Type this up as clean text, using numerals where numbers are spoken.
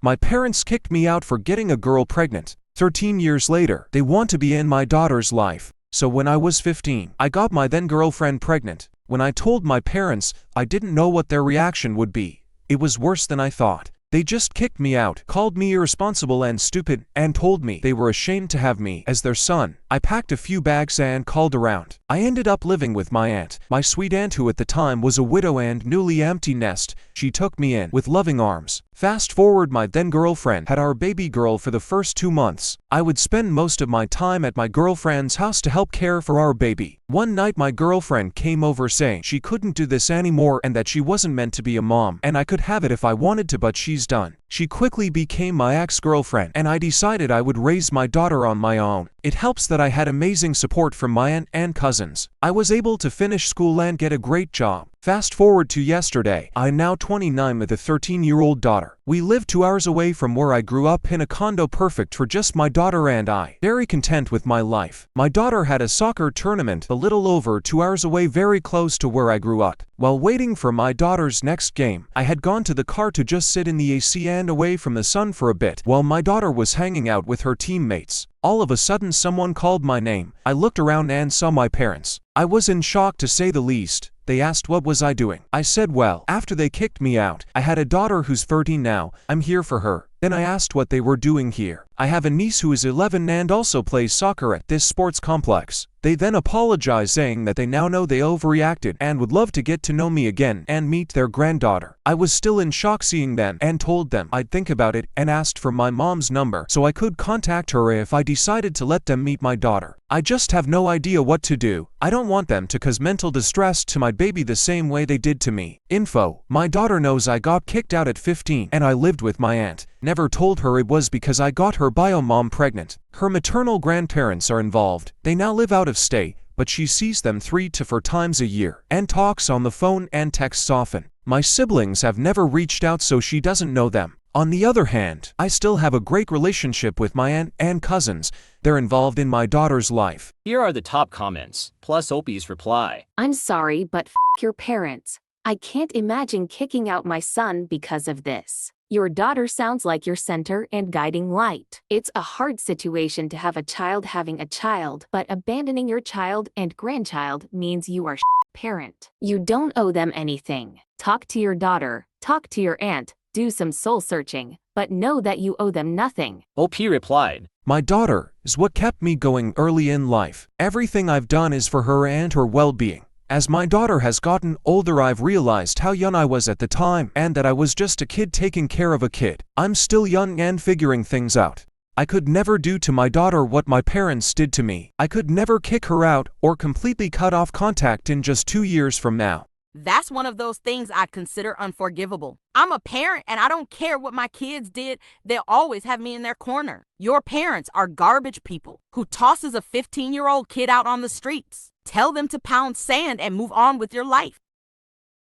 My parents kicked me out for getting a girl pregnant. 13 years later, they want to be in my daughter's life. So when I was 15, I got my then girlfriend pregnant. When I told my parents, I didn't know what their reaction would be. It was worse than I thought. They just kicked me out, called me irresponsible and stupid, and told me they were ashamed to have me as their son. I packed a few bags and called around. I ended up living with my aunt, my sweet aunt who at the time was a widow and newly empty nest. She took me in with loving arms. Fast forward, my then girlfriend had our baby girl for the first 2 months. I would spend most of my time at my girlfriend's house to help care for our baby. One night my girlfriend came over saying she couldn't do this anymore and that she wasn't meant to be a mom and I could have it if I wanted to, but she's done. She quickly became my ex-girlfriend and I decided I would raise my daughter on my own. It helps that I had amazing support from my aunt and cousins. I was able to finish school and get a great job. Fast forward to yesterday, I'm now 29 with a 13-year-old daughter. We live 2 hours away from where I grew up in a condo perfect for just my daughter and I. Very content with my life. My daughter had a soccer tournament a little over 2 hours away, very close to where I grew up. While waiting for my daughter's next game, I had gone to the car to just sit in the AC and away from the sun for a bit while my daughter was hanging out with her teammates. All of a sudden someone called my name. I looked around and saw my parents. I was in shock to say the least. They asked what was I doing. I said, well, after they kicked me out, I had a daughter who's 13 now. I'm here for her. Then I asked what they were doing here. I have a niece who is 11 and also plays soccer at this sports complex. They then apologized, saying that they now know they overreacted and would love to get to know me again and meet their granddaughter. I was still in shock seeing them and told them I'd think about it and asked for my mom's number so I could contact her if I decided to let them meet my daughter. I just have no idea what to do. I don't want them to cause mental distress to my baby the same way they did to me. Info: my daughter knows I got kicked out at 15 and I lived with my aunt. Never told her it was because I got her bio mom pregnant. Her maternal grandparents are involved. They now live out of state, but she sees them 3 to 4 times a year and talks on the phone and texts often. My siblings have never reached out, so she doesn't know them. On the other hand, I still have a great relationship with my aunt and cousins. They're involved in my daughter's life. Here are the top comments, plus Opie's reply. I'm sorry, but your parents. I can't imagine kicking out my son because of this. Your daughter sounds like your center and guiding light. It's a hard situation to have a child having a child, but abandoning your child and grandchild means you are parent. You don't owe them anything. Talk to your daughter, talk to your aunt, do some soul searching, but know that you owe them nothing. OP replied, my daughter is what kept me going early in life. Everything I've done is for her and her well-being. As my daughter has gotten older, I've realized how young I was at the time and that I was just a kid taking care of a kid. I'm still young and figuring things out. I could never do to my daughter what my parents did to me. I could never kick her out or completely cut off contact in just 2 years from now. That's one of those things I consider unforgivable. I'm a parent and I don't care what my kids did. They'll always have me in their corner. Your parents are garbage people who tosses a 15-year-old kid out on the streets. Tell them to pound sand and move on with your life.